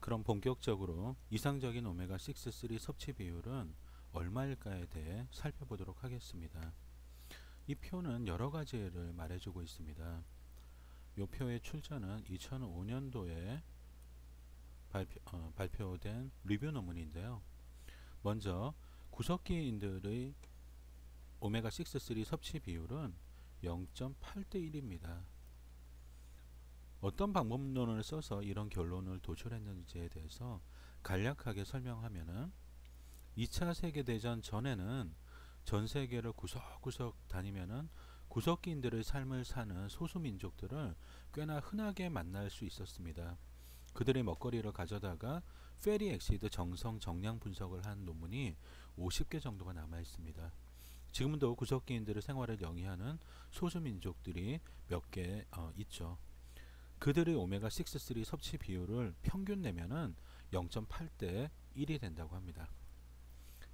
그럼 본격적으로 이상적인 오메가6, 3 섭취 비율은 얼마일까에 대해 살펴보도록 하겠습니다. 이 표는 여러 가지를 말해주고 있습니다. 이 표의 출처는 2005년도에 발표된 리뷰 논문인데요. 먼저 구석기인들의 오메가6, 3 섭취 비율은 0.8대 1입니다. 어떤 방법론을 써서 이런 결론을 도출했는지에 대해서 간략하게 설명하면은 2차 세계대전 전에는 전 세계를 구석구석 다니면은 구석기인들의 삶을 사는 소수민족들을 꽤나 흔하게 만날 수 있었습니다. 그들의 먹거리를 가져다가 페리 엑시드 정성 정량 분석을 한 논문이 50개 정도가 남아 있습니다. 지금도 구석기인들의 생활을 영위하는 소수민족들이 몇 개 있죠. 그들의 오메가6, 3 섭취 비율을 평균 내면은 0.8대 1이 된다고 합니다.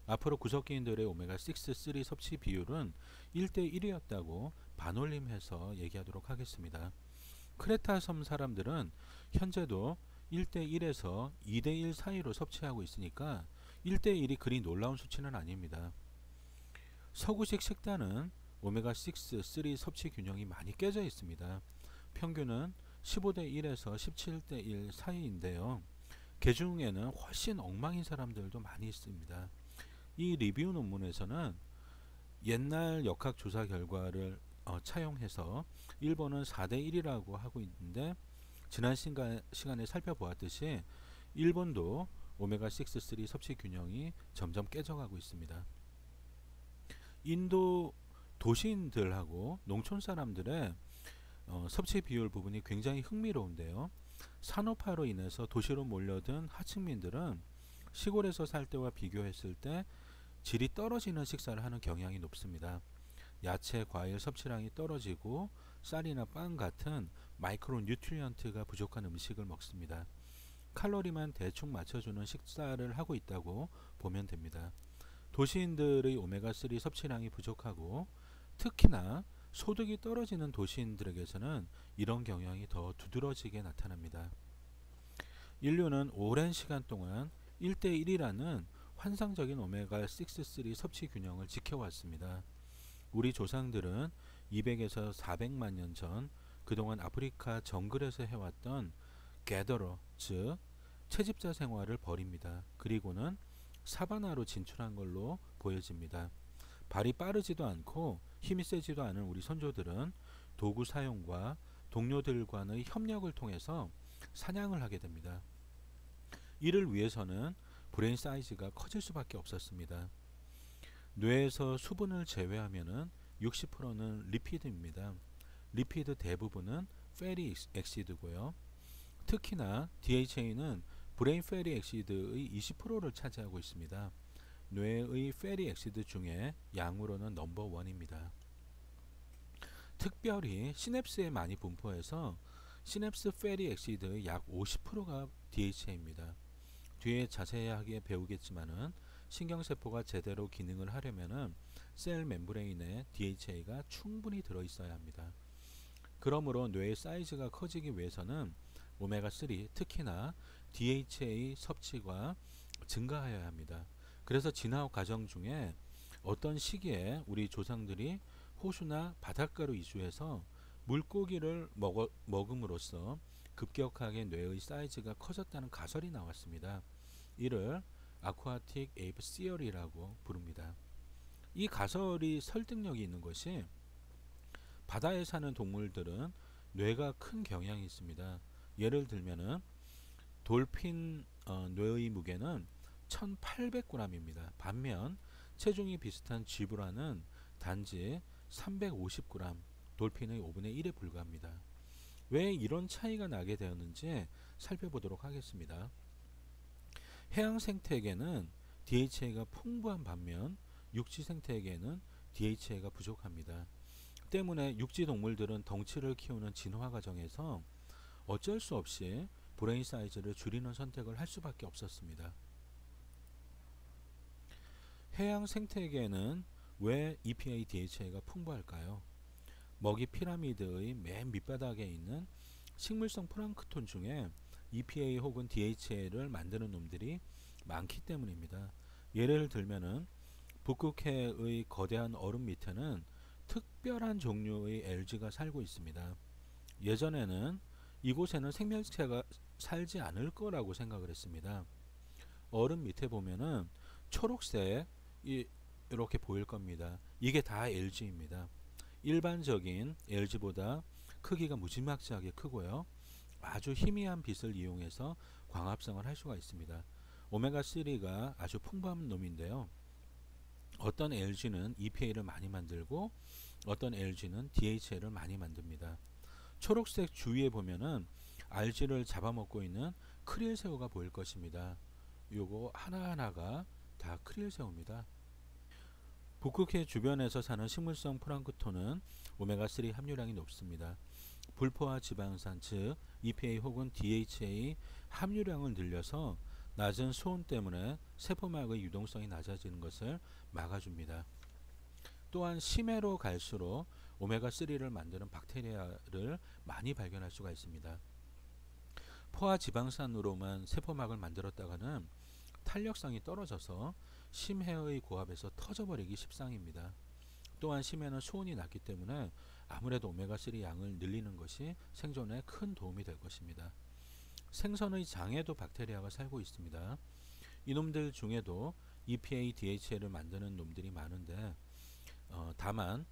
앞으로 구석기인들의 오메가6, 3 섭취 비율은 1대 1이었다고 반올림해서 얘기하도록 하겠습니다. 크레타 섬 사람들은 현재도 1대 1에서 2대 1 사이로 섭취하고 있으니까 1대 1이 그리 놀라운 수치는 아닙니다. 서구식 식단은 오메가6, 3 섭취 균형이 많이 깨져 있습니다. 평균은 15대 1에서 17대 1 사이인데요. 그 중에는 훨씬 엉망인 사람들도 많이 있습니다. 이 리뷰 논문에서는 옛날 역학조사 결과를 차용해서 일본은 4대 1이라고 하고 있는데 지난 시간에 살펴보았듯이 일본도 오메가6, 3 섭취 균형이 점점 깨져가고 있습니다. 인도 도시인들하고 농촌 사람들의 섭취 비율 부분이 굉장히 흥미로운데요. 산업화로 인해서 도시로 몰려든 하층민들은 시골에서 살 때와 비교했을 때 질이 떨어지는 식사를 하는 경향이 높습니다. 야채, 과일 섭취량이 떨어지고 쌀이나 빵 같은 마이크로 뉴트리언트가 부족한 음식을 먹습니다. 칼로리만 대충 맞춰주는 식사를 하고 있다고 보면 됩니다. 도시인들의 오메가3 섭취량이 부족하고 특히나 소득이 떨어지는 도시인들에게서는 이런 경향이 더 두드러지게 나타납니다. 인류는 오랜 시간 동안 1대 1이라는 환상적인 오메가6, 3 섭취 균형을 지켜왔습니다. 우리 조상들은 200에서 400만 년 전 그동안 아프리카 정글에서 해왔던 게더러, 즉 채집자 생활을 벌입니다. 그리고는 사바나로 진출한 걸로 보여집니다. 발이 빠르지도 않고 힘이 세지도 않은 우리 선조들은 도구 사용과 동료들과의 협력을 통해서 사냥을 하게 됩니다. 이를 위해서는 브레인 사이즈가 커질 수밖에 없었습니다. 뇌에서 수분을 제외하면은 60%는 리피드입니다. 리피드 대부분은 페리 엑시드고요. 특히나 DHA는 브레인 페리 엑시드의 20%를 차지하고 있습니다. 뇌의 페리 엑시드 중에 양으로는 넘버1입니다. 특별히 시냅스에 많이 분포해서 시냅스 페리 엑시드의 약 50%가 DHA입니다. 뒤에 자세하게 배우겠지만은 신경세포가 제대로 기능을 하려면은 셀 멤브레인에 DHA가 충분히 들어있어야 합니다. 그러므로 뇌의 사이즈가 커지기 위해서는 오메가3 특히나 DHA 섭취가 증가하여야 합니다. 그래서 진화 과정 중에 어떤 시기에 우리 조상들이 호수나 바닷가로 이주해서 물고기를 먹음으로써 급격하게 뇌의 사이즈가 커졌다는 가설이 나왔습니다. 이를 아쿠아틱 에이프 시어리라고 부릅니다. 이 가설이 설득력이 있는 것이 바다에 사는 동물들은 뇌가 큰 경향이 있습니다. 예를 들면은 돌핀 뇌의 무게는 1800g입니다. 반면 체중이 비슷한 쥐브라는 단지 350g, 돌핀의 5분의 1에 불과합니다. 왜 이런 차이가 나게 되었는지 살펴보도록 하겠습니다. 해양 생태계는 DHA가 풍부한 반면 육지 생태계는 DHA가 부족합니다. 때문에 육지 동물들은 덩치를 키우는 진화 과정에서 어쩔 수 없이 브레인 사이즈를 줄이는 선택을 할 수밖에 없었습니다. 해양 생태계에는 왜 EPA, DHA가 풍부할까요? 먹이 피라미드의 맨 밑바닥에 있는 식물성 플랑크톤 중에 EPA 혹은 DHA를 만드는 놈들이 많기 때문입니다. 예를 들면은 북극해의 거대한 얼음 밑에는 특별한 종류의 LG가 살고 있습니다. 예전에는 이곳에는 생명체가 살지 않을 거라고 생각을 했습니다. 얼음 밑에 보면은 초록색 이렇게 보일 겁니다. 이게 다 LG입니다. 일반적인 LG보다 크기가 무지막지하게 크고요. 아주 희미한 빛을 이용해서 광합성을 할 수가 있습니다. 오메가3가 아주 풍부한 놈인데요. 어떤 LG는 EPA를 많이 만들고 어떤 LG는 DHA를 많이 만듭니다. 초록색 주위에 보면은 알지를 잡아먹고 있는 크릴새우가 보일 것입니다. 요거 하나하나가 다 크릴새우입니다. 북극해 주변에서 사는 식물성 플랑크톤은 오메가3 함유량이 높습니다. 불포화 지방산 즉 EPA 혹은 DHA 함유량을 늘려서 낮은 수온 때문에 세포막의 유동성이 낮아지는 것을 막아줍니다. 또한 심해로 갈수록 오메가3를 만드는 박테리아를 많이 발견할 수가 있습니다. 포화 지방산으로만 세포막을 만들었다가는 탄력성이 떨어져서 심해의 고압에서 터져버리기 십상입니다. 또한 심해는 수온이 낮기 때문에 아무래도 오메가3 양을 늘리는 것이 생존에 큰 도움이 될 것입니다. 생선의 장에도 박테리아가 살고 있습니다. 이놈들 중에도 EPA, DHA를 만드는 놈들이 많은데 다만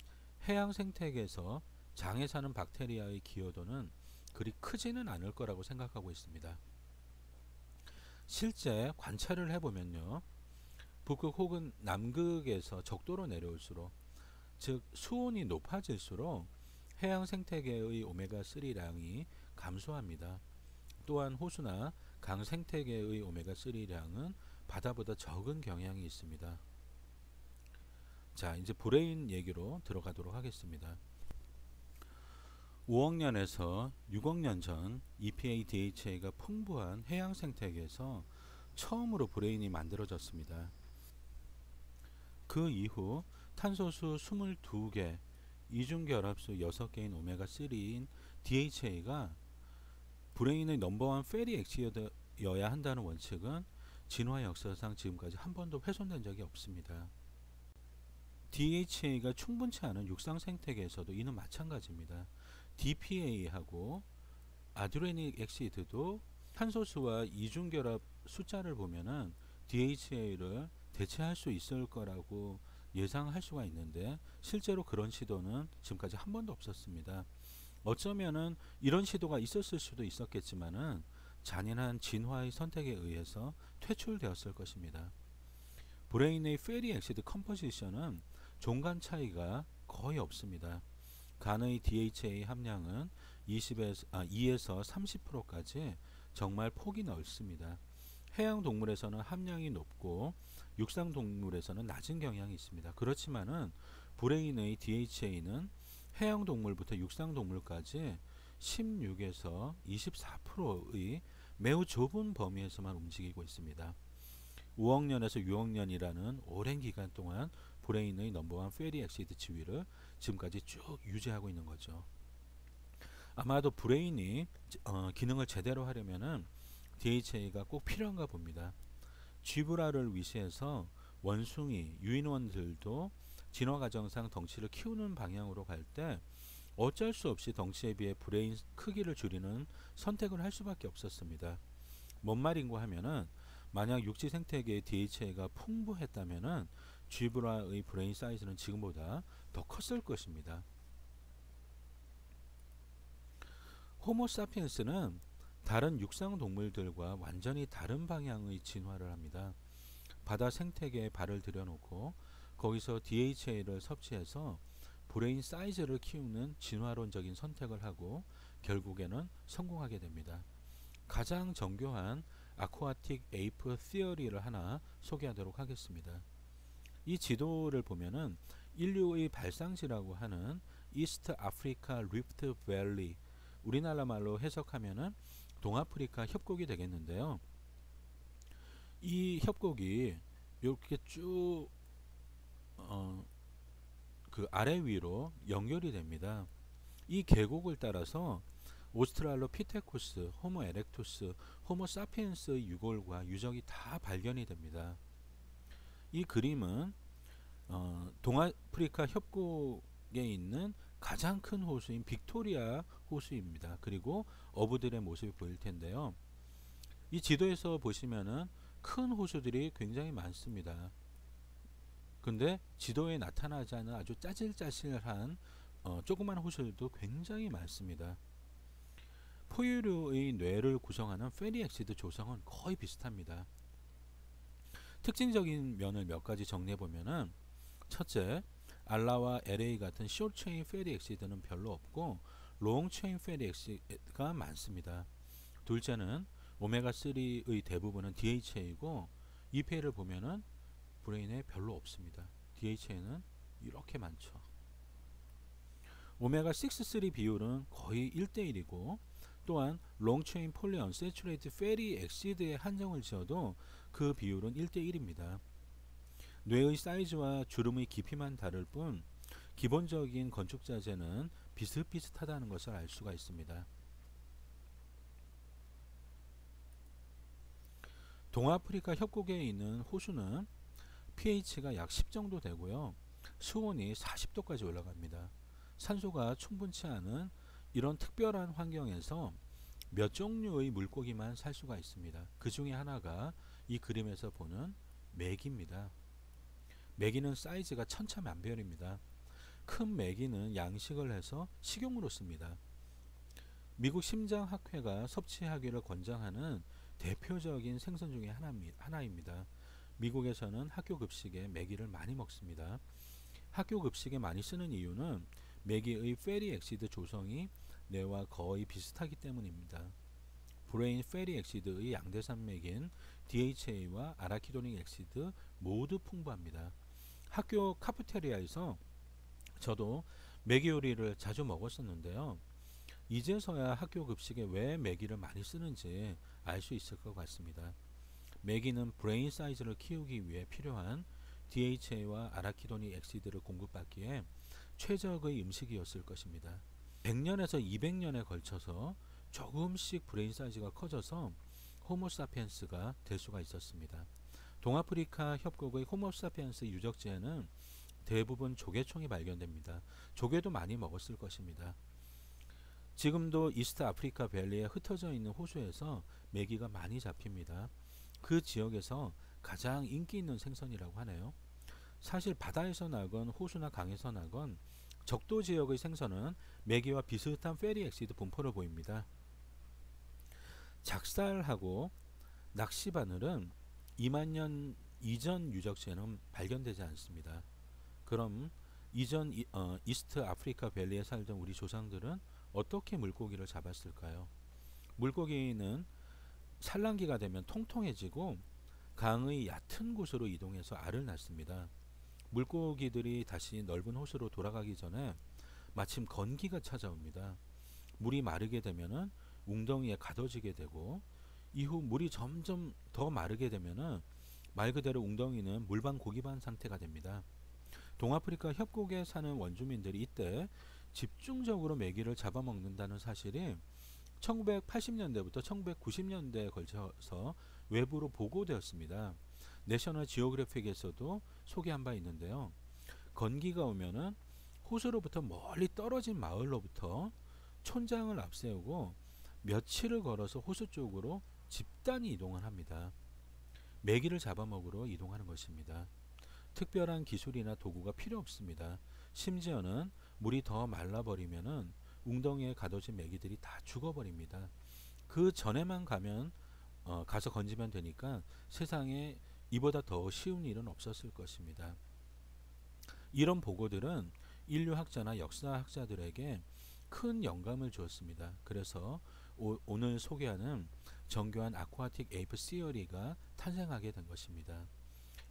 해양 생태계에서 장에 사는 박테리아의 기여도는 그리 크지는 않을 거라고 생각하고 있습니다. 실제 관찰을 해보면요. 북극 혹은 남극에서 적도로 내려올수록 즉 수온이 높아질수록 해양 생태계의 오메가3량이 감소합니다. 또한 호수나 강 생태계의 오메가3량은 바다보다 적은 경향이 있습니다. 자, 이제 브레인 얘기로 들어가도록 하겠습니다. 5억 년에서 6억 년 전 EPA, DHA가 풍부한 해양 생태계에서 처음으로 브레인이 만들어졌습니다. 그 이후 탄소수 22개, 이중결합수 6개인 오메가3인 DHA가 브레인의 넘버원 패리 액체여야 한다는 원칙은 진화 역사상 지금까지 한 번도 훼손된 적이 없습니다. DHA가 충분치 않은 육상 생태계에서도 이는 마찬가지입니다. DPA하고 아드레닉 엑시드도 탄소수와 이중결합 숫자를 보면은 DHA를 대체할 수 있을 거라고 예상할 수가 있는데 실제로 그런 시도는 지금까지 한 번도 없었습니다. 어쩌면은 이런 시도가 있었을 수도 있었겠지만은 잔인한 진화의 선택에 의해서 퇴출되었을 것입니다. 브레인의 페리 엑시드 컴포지션은 종간 차이가 거의 없습니다. 간의 DHA 함량은 2에서 30%까지 정말 폭이 넓습니다. 해양 동물에서는 함량이 높고 육상 동물에서는 낮은 경향이 있습니다. 그렇지만은 브레인의 DHA는 해양 동물부터 육상 동물까지 16에서 24%의 매우 좁은 범위에서만 움직이고 있습니다. 5억 년에서 6억 년이라는 오랜 기간 동안 브레인의 넘버원 페리 엑시드 지위를 지금까지 쭉 유지하고 있는 거죠. 아마도 브레인이 기능을 제대로 하려면은 DHA가 꼭 필요한가 봅니다. 쥐브라를 위시해서 원숭이, 유인원들도 진화 과정상 덩치를 키우는 방향으로 갈 때 어쩔 수 없이 덩치에 비해 브레인 크기를 줄이는 선택을 할 수밖에 없었습니다. 뭔 말인고 하면은 만약 육지 생태계의 DHA가 풍부했다면은 쥐브라의 브레인 사이즈는 지금보다 더 컸을 것입니다. 호모사피엔스는 다른 육상 동물들과 완전히 다른 방향의 진화를 합니다. 바다 생태계에 발을 들여놓고 거기서 DHA를 섭취해서 브레인 사이즈를 키우는 진화론적인 선택을 하고 결국에는 성공하게 됩니다. 가장 정교한 아쿠아틱 에이프 시어리를 하나 소개하도록 하겠습니다. 이 지도를 보면은 인류의 발상지라고 하는 이스트 아프리카 리프트 밸리, 우리나라 말로 해석하면은 동아프리카 협곡이 되겠는데요. 이 협곡이 이렇게 쭉 그 아래 위로 연결이 됩니다. 이 계곡을 따라서 오스트랄로피테쿠스, 호모 에렉투스, 호모 사피엔스의 유골과 유적이 다 발견이 됩니다. 이 그림은 동아프리카 협곡에 있는 가장 큰 호수인 빅토리아 호수입니다. 그리고 어부들의 모습이 보일 텐데요. 이 지도에서 보시면은 큰 호수들이 굉장히 많습니다. 근데 지도에 나타나지 않은 아주 짜질짜질한 조그만 호수들도 굉장히 많습니다. 포유류의 뇌를 구성하는 페리 엑시드 조성은 거의 비슷합니다. 특징적인 면을 몇 가지 정리해 보면은, 첫째, 알라와 LA 같은 숏체인 페리 엑시드는 별로 없고 롱체인 페리 엑시드가 많습니다. 둘째는 오메가3의 대부분은 DHA이고 EPA를 보면은 브레인에 별로 없습니다. DHA는 이렇게 많죠. 오메가6, 3 비율은 거의 1대1이고, 또한 롱체인 폴리언세츄레이트 페리 엑시드에 한정을 지어도 그 비율은 1대1입니다. 뇌의 사이즈와 주름의 깊이만 다를 뿐 기본적인 건축 자재는 비슷비슷하다는 것을 알 수가 있습니다. 동아프리카 협곡에 있는 호수는 pH가 약 10 정도 되고요. 수온이 40도까지 올라갑니다. 산소가 충분치 않은 이런 특별한 환경에서 몇 종류의 물고기만 살 수가 있습니다. 그 중에 하나가 이 그림에서 보는 메기입니다. 메기는 사이즈가 천차만별입니다. 큰 메기는 양식을 해서 식용으로 씁니다. 미국 심장학회가 섭취하기를 권장하는 대표적인 생선 중에 하나입니다. 미국에서는 학교 급식에 메기를 많이 먹습니다. 학교 급식에 많이 쓰는 이유는 메기의 페리 엑시드 조성이 뇌와 거의 비슷하기 때문입니다. 브레인 페리 엑시드의 양대산맥인 DHA와 아라키도닉 엑시드 모두 풍부합니다. 학교 카페테리아에서 저도 메기 요리를 자주 먹었었는데요. 이제서야 학교 급식에 왜 메기를 많이 쓰는지 알 수 있을 것 같습니다. 메기는 브레인 사이즈를 키우기 위해 필요한 DHA와 아라키도닉 엑시드를 공급받기에 최적의 음식이었을 것입니다. 100년에서 200년에 걸쳐서 조금씩 브레인 사이즈가 커져서 호모사피엔스가 될 수가 있었습니다. 동아프리카 협곡의 호모사피엔스 유적지에는 대부분 조개총이 발견됩니다. 조개도 많이 먹었을 것입니다. 지금도 이스트 아프리카 밸리에 흩어져 있는 호수에서 메기가 많이 잡힙니다. 그 지역에서 가장 인기 있는 생선이라고 하네요. 사실 바다에서 나건 호수나 강에서 나건 적도 지역의 생선은 메기와 비슷한 페리 엑시드 분포를 보입니다. 작살하고 낚시바늘은 2만 년 이전 유적지에는 발견되지 않습니다. 그럼 이전 이스트 아프리카 밸리에 살던 우리 조상들은 어떻게 물고기를 잡았을까요? 물고기는 산란기가 되면 통통해지고 강의 얕은 곳으로 이동해서 알을 낳습니다. 물고기들이 다시 넓은 호수로 돌아가기 전에 마침 건기가 찾아옵니다. 물이 마르게 되면은 웅덩이에 가둬지게 되고, 이후 물이 점점 더 마르게 되면은 말 그대로 웅덩이는 물반 고기반 상태가 됩니다. 동아프리카 협곡에 사는 원주민들이 이때 집중적으로 메기를 잡아먹는다는 사실이 1980년대부터 1990년대에 걸쳐서 외부로 보고되었습니다. 내셔널 지오그래픽에서도 소개한 바 있는데요. 건기가 오면은 호수로부터 멀리 떨어진 마을로부터 촌장을 앞세우고 며칠을 걸어서 호수 쪽으로 집단이 이동을 합니다. 메기를 잡아먹으러 이동하는 것입니다. 특별한 기술이나 도구가 필요 없습니다. 심지어는 물이 더 말라버리면은 웅덩이에 가둬진 메기들이 다 죽어버립니다. 그 전에만 가서 건지면 되니까 세상에 이보다 더 쉬운 일은 없었을 것입니다. 이런 보고들은 인류학자나 역사학자들에게 큰 영감을 주었습니다. 그래서 오늘 소개하는 정교한 아쿠아틱 에이프 시어리가 탄생하게 된 것입니다.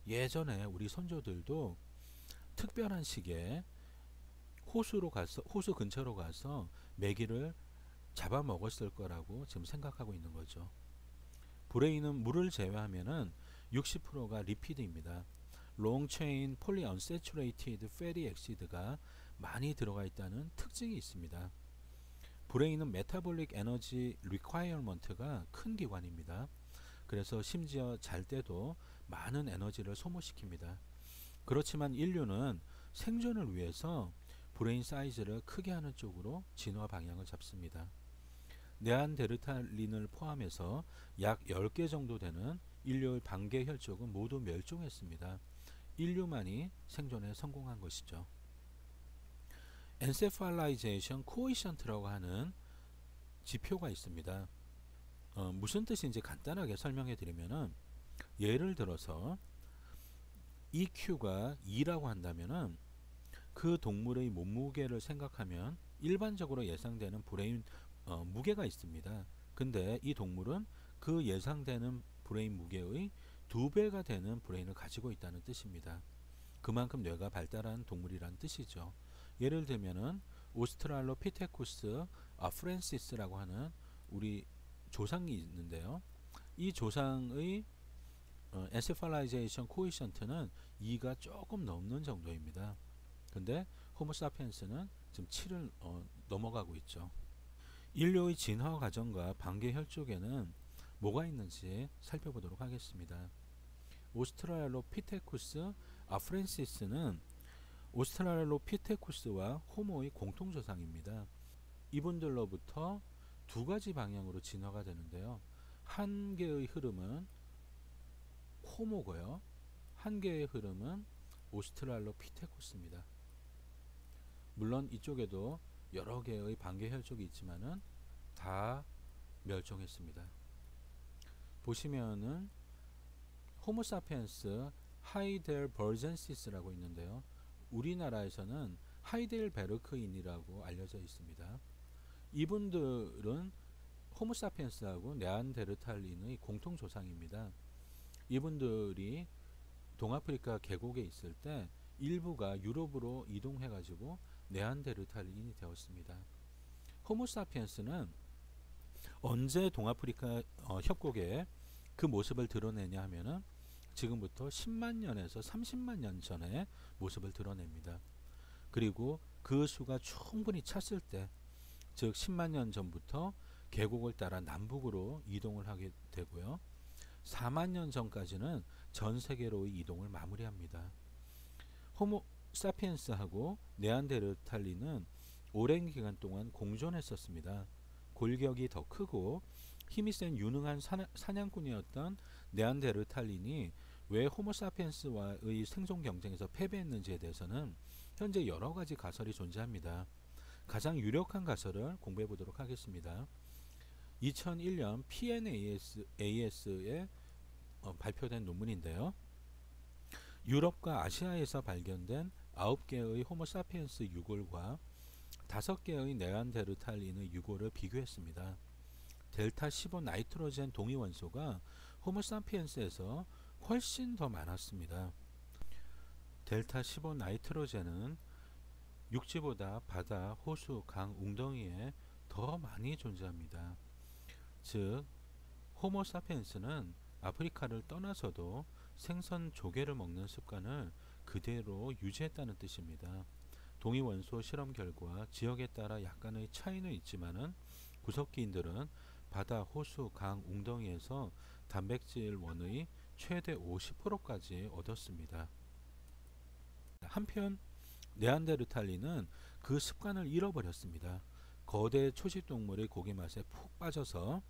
예전에 우리 선조들도 특별한 시기에 호수 근처로 가서 메기를 잡아먹었을 거라고 지금 생각하고 있는 거죠. 브레인은 물을 제외하면은 60%가 리피드입니다. 롱체인 폴리언세츄레이티드 페리 엑시드가 많이 들어가 있다는 특징이 있습니다. 브레인은 메타볼릭 에너지 리콰이어먼트가 큰 기관입니다. 그래서 심지어 잘 때도 많은 에너지를 소모시킵니다. 그렇지만 인류는 생존을 위해서 브레인 사이즈를 크게 하는 쪽으로 진화 방향을 잡습니다. 네안데르탈린을 포함해서 약 10개 정도 되는 인류의 반개 혈족은 모두 멸종했습니다. 인류만이 생존에 성공한 것이죠. 엔세팔라이제이션 코이션트라고 하는 지표가 있습니다. 무슨 뜻인지 간단하게 설명해 드리면은, 예를 들어서 EQ가 2라고 한다면은 그 동물의 몸무게를 생각하면 일반적으로 예상되는 브레인 무게가 있습니다. 근데 이 동물은 그 예상되는 브레인 무게의 2배가 되는 브레인을 가지고 있다는 뜻입니다. 그만큼 뇌가 발달한 동물이라는 뜻이죠. 예를 들면은 오스트랄로피테쿠스 프랜시스라고 하는 우리 조상이 있는데요. 이 조상의 엔세팔라이제이션 코이션트는 2가 조금 넘는 정도입니다. 근데 호모사피엔스는 지금 7을 넘어가고 있죠. 인류의 진화 과정과 반개 혈족에는 뭐가 있는지 살펴보도록 하겠습니다. 오스트랄로피테쿠스 프랜시스는 오스트랄로피테쿠스와 호모의 공통조상입니다. 이분들로부터 두 가지 방향으로 진화가 되는데요. 한 개의 흐름은 호모고요. 한 개의 흐름은 오스트랄로피테쿠스입니다. 물론 이쪽에도 여러 개의 반개 혈족이 있지만은 다 멸종했습니다. 보시면은 호모사피엔스 하이델버젠시스라고 있는데요. 우리나라에서는 하이델베르크인이라고 알려져 있습니다. 이분들은 호모사피엔스하고 네안데르탈린의 공통 조상입니다. 이분들이 동아프리카 계곡에 있을 때 일부가 유럽으로 이동해 가지고 네안데르탈린이 되었습니다. 호모사피엔스는 언제 동아프리카 협곡에 그 모습을 드러내냐 하면은 지금부터 10만 년에서 30만 년 전의 모습을 드러냅니다. 그리고 그 수가 충분히 찼을 때, 즉 10만 년 전부터 계곡을 따라 남북으로 이동을 하게 되고요. 4만 년 전까지는 전 세계로의 이동을 마무리합니다. 호모 사피엔스하고 네안데르탈린은 오랜 기간 동안 공존했었습니다. 골격이 더 크고 힘이 센 유능한 사냥꾼이었던 네안데르탈린이 왜 호모사피엔스와의 생존 경쟁에서 패배했는지에 대해서는 현재 여러 가지 가설이 존재합니다. 가장 유력한 가설을 공부해 보도록 하겠습니다. 2001년 PNAS에 발표된 논문인데요. 유럽과 아시아에서 발견된 9개의 호모사피엔스 유골과 5개의 네안데르탈린의 유골을 비교했습니다. 델타 15 나이트로젠 동위 원소가 호모사피엔스에서 훨씬 더 많았습니다. 델타 15 나이트로젠은 육지보다 바다, 호수, 강, 웅덩이에 더 많이 존재합니다. 즉 호모사피엔스는 아프리카를 떠나서도 생선 조개를 먹는 습관을 그대로 유지했다는 뜻입니다. 동위 원소 실험 결과 지역에 따라 약간의 차이는 있지만은 구석기인들은 바다, 호수, 강, 웅덩이에서 단백질 원의 최대 50%까지 얻었습니다. 한편 네안데르탈린은 그 습관을 잃어버렸습니다. 거대 초식동물의 고기 맛에 푹 빠져서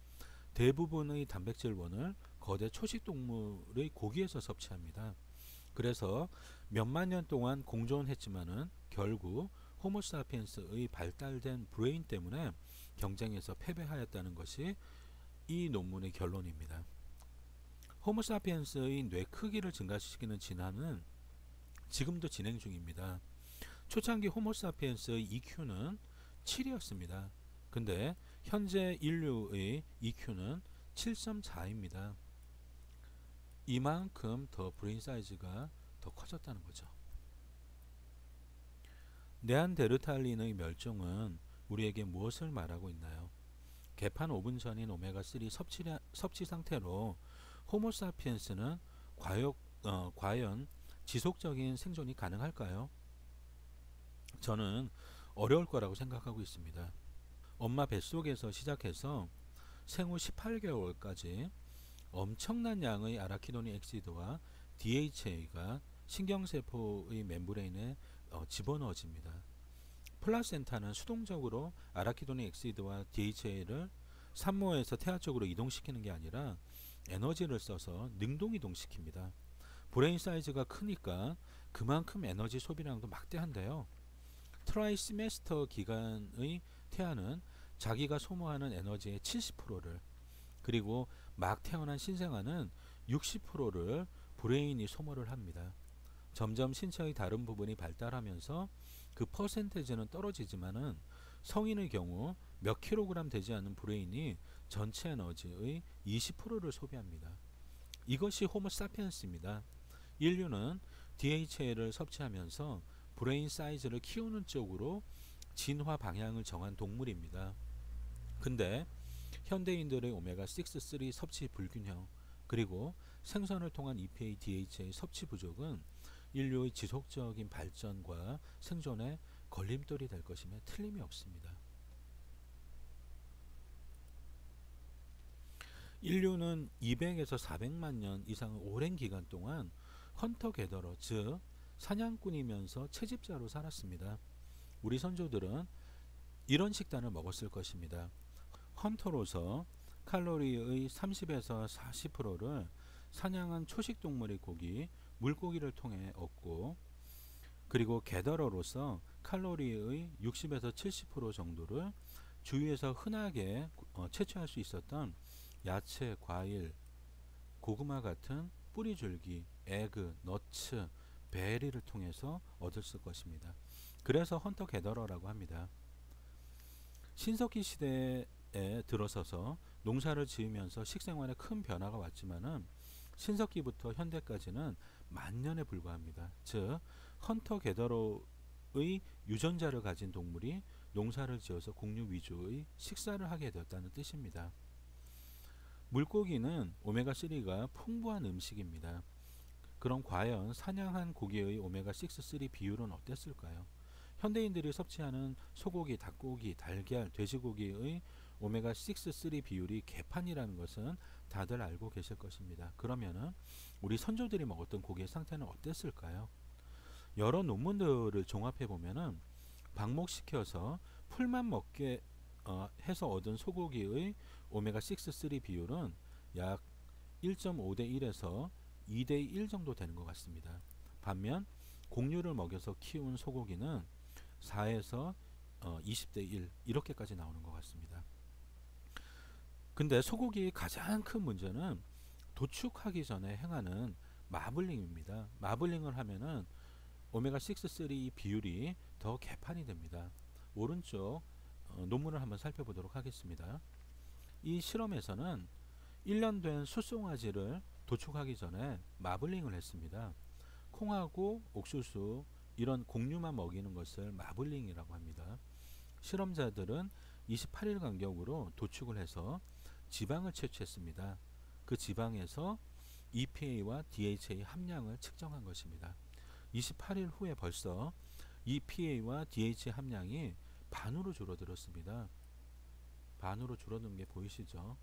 대부분의 단백질원을 거대 초식동물의 고기에서 섭취합니다. 그래서 몇만 년 동안 공존했지만은 결국 호모사피엔스의 발달된 브레인 때문에 경쟁에서 패배하였다는 것이 이 논문의 결론입니다. 호모사피엔스의 뇌 크기를 증가시키는 진화는 지금도 진행 중입니다. 초창기 호모사피엔스의 EQ는 7이었습니다. 근데 현재 인류의 EQ는 7.4입니다. 이만큼 더 브레인 사이즈가 더 커졌다는 거죠. 네안데르탈린의 멸종은 우리에게 무엇을 말하고 있나요? 개판 5분 전인 오메가3 섭취 상태로 호모사피엔스는 과연 지속적인 생존이 가능할까요? 저는 어려울 거라고 생각하고 있습니다. 엄마 뱃속에서 시작해서 생후 18개월까지 엄청난 양의 아라키도닉 액시드와 DHA가 신경세포의 멤브레인에 집어넣어집니다. 플라센타는 수동적으로 아라키도닉 액시드와 DHA를 산모에서 태아 쪽으로 이동시키는 게 아니라 에너지를 써서 능동 이동시킵니다. 브레인 사이즈가 크니까 그만큼 에너지 소비량도 막대한데요. 트라이시메스터 기간의 태아는 자기가 소모하는 에너지의 70%를, 그리고 막 태어난 신생아는 60%를 브레인이 소모를 합니다. 점점 신체의 다른 부분이 발달하면서 그 퍼센테이지는 떨어지지만은 성인의 경우 몇 킬로그램 되지 않는 브레인이 전체 에너지의 20%를 소비합니다. 이것이 호모사피엔스입니다. 인류는 DHA를 섭취하면서 브레인 사이즈를 키우는 쪽으로 진화 방향을 정한 동물입니다. 근데 현대인들의 오메가6, 3 섭취 불균형, 그리고 생선을 통한 EPA, DHA 섭취 부족은 인류의 지속적인 발전과 생존에 걸림돌이 될 것임에 틀림이 없습니다. 인류는 200에서 400만 년 이상의 오랜 기간 동안 헌터 게더러, 즉 사냥꾼이면서 채집자로 살았습니다. 우리 선조들은 이런 식단을 먹었을 것입니다. 헌터로서 칼로리의 30에서 40%를 사냥한 초식동물의 고기, 물고기를 통해 얻고, 그리고 게더러로서 칼로리의 60에서 70% 정도를 주위에서 흔하게 채취할 수 있었던 야채, 과일, 고구마 같은 뿌리줄기, 에그, 너츠, 베리를 통해서 얻었을 것입니다. 그래서 헌터 게더러라고 합니다. 신석기 시대에 들어서서 농사를 지으면서 식생활에 큰 변화가 왔지만은 신석기부터 현대까지는 만년에 불과합니다. 즉 헌터 게더러의 유전자를 가진 동물이 농사를 지어서 곡류 위주의 식사를 하게 되었다는 뜻입니다. 물고기는 오메가3가 풍부한 음식입니다. 그럼 과연 사냥한 고기의 오메가6, 3 비율은 어땠을까요? 현대인들이 섭취하는 소고기, 닭고기, 달걀, 돼지고기의 오메가6, 3 비율이 개판이라는 것은 다들 알고 계실 것입니다. 그러면은 우리 선조들이 먹었던 고기의 상태는 어땠을까요? 여러 논문들을 종합해 보면은 방목시켜서 풀만 먹게 해서 얻은 소고기의 오메가6, 3 비율은 약 1.5대 1에서 2대 1 정도 되는 것 같습니다. 반면 곡류를 먹여서 키운 소고기는 4에서 20대 1 이렇게까지 나오는 것 같습니다. 근데 소고기의 가장 큰 문제는 도축하기 전에 행하는 마블링입니다. 마블링을 하면은 오메가6, 3 비율이 더 개판이 됩니다. 오른쪽 논문을 한번 살펴보도록 하겠습니다. 이 실험에서는 1년 된 숫송아지를 도축하기 전에 마블링을 했습니다. 콩하고 옥수수 이런 곡류만 먹이는 것을 마블링이라고 합니다. 실험자들은 28일 간격으로 도축을 해서 지방을 채취했습니다. 그 지방에서 EPA와 DHA 함량을 측정한 것입니다. 28일 후에 벌써 EPA와 DHA 함량이 반으로 줄어들었습니다. 반으로 줄어든 게 보이시죠?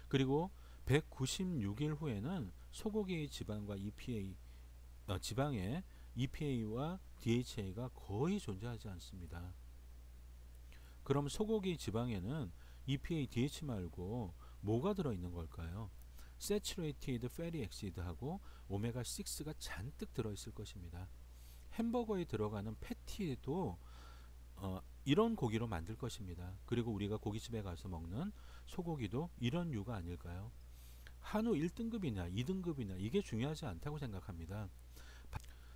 그리고 196일 후에는 소고기의 지방과 지방에 EPA와 DHA가 거의 존재하지 않습니다. 그럼 소고기 지방에는 EPA, DHA 말고 뭐가 들어있는 걸까요? Saturated Fatty Acid하고 오메가6가 잔뜩 들어있을 것입니다. 햄버거에 들어가는 패티도 이런 고기로 만들 것입니다. 그리고 우리가 고깃집에 가서 먹는 소고기도 이런 류가 아닐까요? 한우 1등급이냐 2등급이냐 이게 중요하지 않다고 생각합니다.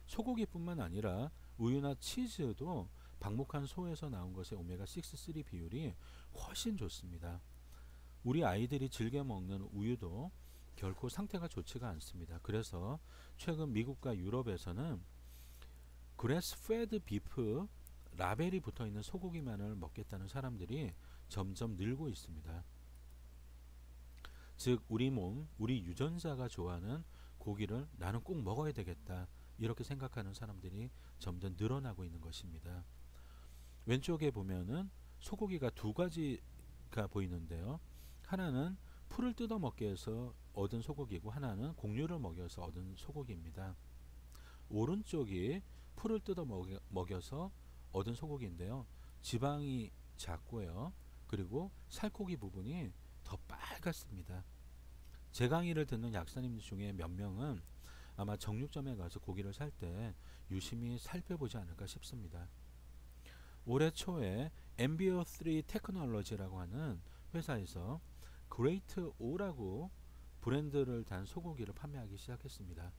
소고기뿐만 아니라 우유나 치즈도 방목한 소에서 나온 것의 오메가6, 3 비율이 훨씬 좋습니다. 우리 아이들이 즐겨 먹는 우유도 결코 상태가 좋지가 않습니다. 그래서 최근 미국과 유럽에서는 그래스 페드 비프 라벨이 붙어있는 소고기만을 먹겠다는 사람들이 점점 늘고 있습니다. 즉 우리 몸, 우리 유전자가 좋아하는 고기를 나는 꼭 먹어야 되겠다 이렇게 생각하는 사람들이 점점 늘어나고 있는 것입니다. 왼쪽에 보면은 소고기가 두 가지가 보이는데요. 하나는 풀을 뜯어 먹게 해서 얻은 소고기고 하나는 곡류를 먹여서 얻은 소고기입니다. 오른쪽이 풀을 뜯어 먹여서 얻은 소고기인데요. 지방이 작고요. 그리고 살코기 부분이 더 빨갛습니다. 제 강의를 듣는 약사님 중에 몇 명은 아마 정육점에 가서 고기를 살 때 유심히 살펴보지 않을까 싶습니다. 올해 초에 엠비어3 테크놀로지라고 하는 회사에서 그레이트 오라고 브랜드를 단 소고기를 판매하기 시작했습니다.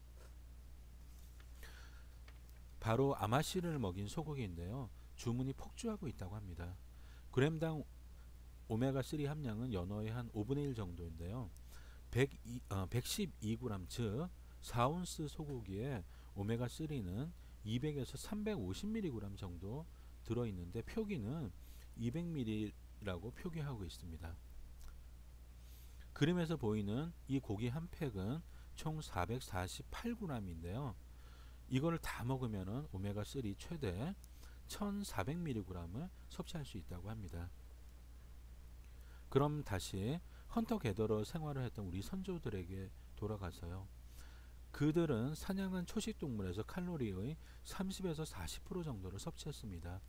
바로 아마씨를 먹인 소고기인데요. 주문이 폭주하고 있다고 합니다. 그램당 오메가3 함량은 연어의 한 5분의 1 정도인데요. 112g 즉 4온스 소고기에 오메가3는 200에서 350mg 정도 들어있는데 표기는 200mg라고 표기하고 있습니다. 그림에서 보이는 이 고기 한 팩은 총 448g인데요. 이거를 다 먹으면 오메가3 최대 1400mg을 섭취할 수 있다고 합니다. 그럼 다시 헌터 게더러 생활을 했던 우리 선조들에게 돌아가서요. 그들은 사냥한 초식동물에서 칼로리의 30에서 40% 정도를 섭취했습니다.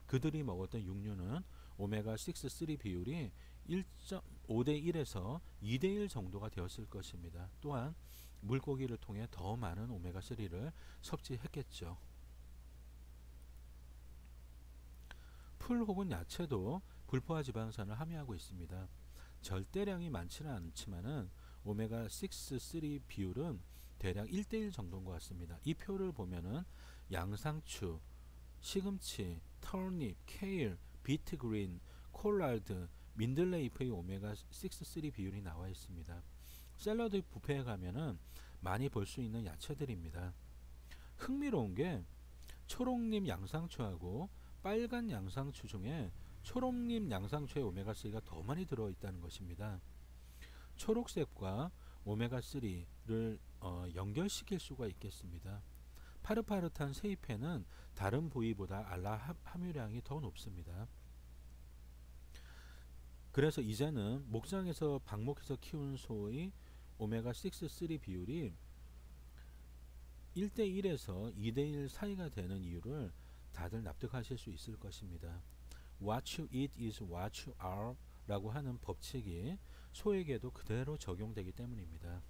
그들이 먹었던 육류는 오메가6, 3 비율이 1.5대 1에서 2대 1 정도가 되었을 것입니다. 또한 물고기를 통해 더 많은 오메가3를 섭취했겠죠. 풀 혹은 야채도 불포화 지방산을 함유하고 있습니다. 절대량이 많지는 않지만은 오메가6, 3 비율은 대략 1대1 정도인 것 같습니다. 이 표를 보면은 양상추, 시금치, 털잎, 케일, 비트그린, 콜라드, 민들레잎의 오메가6, 3 비율이 나와 있습니다. 샐러드 뷔페에 가면은 많이 볼 수 있는 야채들입니다. 흥미로운 게 초록잎 양상추하고 빨간 양상추 중에 초록잎 양상추의 오메가3가 더 많이 들어있다는 것입니다. 초록색과 오메가3를 연결시킬 수가 있겠습니다. 파릇파릇한 새잎에는 다른 부위보다 알라 함유량이 더 높습니다. 그래서 이제는 목장에서 방목해서 키운 소의 오메가6, 3 비율이 1대1에서 2대1 사이가 되는 이유를 다들 납득하실 수 있을 것입니다. What you eat is what you are 라고 하는 법칙이 소에게도 그대로 적용되기 때문입니다.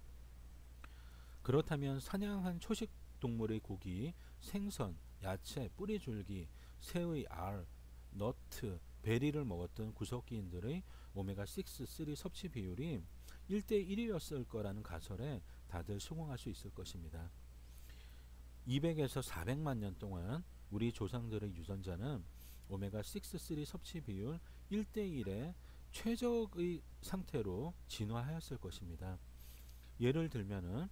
그렇다면 사냥한 초식동물의 고기, 생선, 야채, 뿌리줄기, 새의 알, 너트, 베리를 먹었던 구석기인들의 오메가6, 3 섭취 비율이 1대1이었을 거라는 가설에 다들 수긍할 수 있을 것입니다. 200에서 400만 년 동안 우리 조상들의 유전자는 오메가6, 3 섭취 비율 1대1의 최적의 상태로 진화하였을 것입니다. 예를 들면은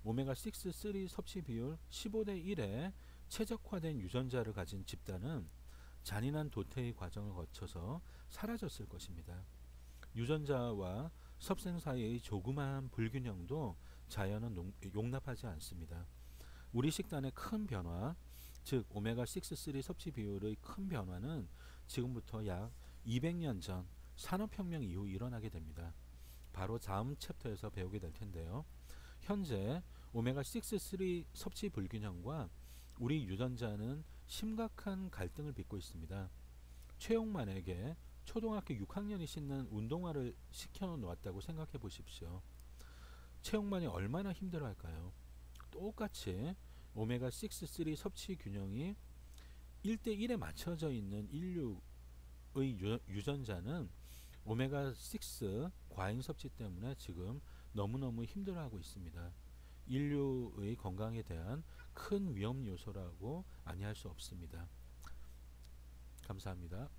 오메가6, 3 섭취 비율 15대 1의 최적화된 유전자를 가진 집단은 잔인한 도태의 과정을 거쳐서 사라졌을 것입니다. 유전자와 섭생 사이의 조그마한 불균형도 자연은 용납하지 않습니다. 우리 식단의 큰 변화, 즉 오메가6, 3 섭취 비율의 큰 변화는 지금부터 약 200년 전 산업혁명 이후 일어나게 됩니다. 바로 다음 챕터에서 배우게 될 텐데요. 현재 오메가6, 3 섭취 불균형과 우리 유전자는 심각한 갈등을 빚고 있습니다. 최용만에게 초등학교 6학년이 신는 운동화를 시켜 놓았다고 생각해 보십시오. 최용만이 얼마나 힘들어 할까요? 똑같이 오메가6, 3 섭취 균형이 1대1에 맞춰져 있는 인류의 유전자는 오메가6 과잉 섭취 때문에 지금 너무너무 힘들어하고 있습니다. 인류의 건강에 대한 큰 위험 요소라고 아니할 수 없습니다. 감사합니다.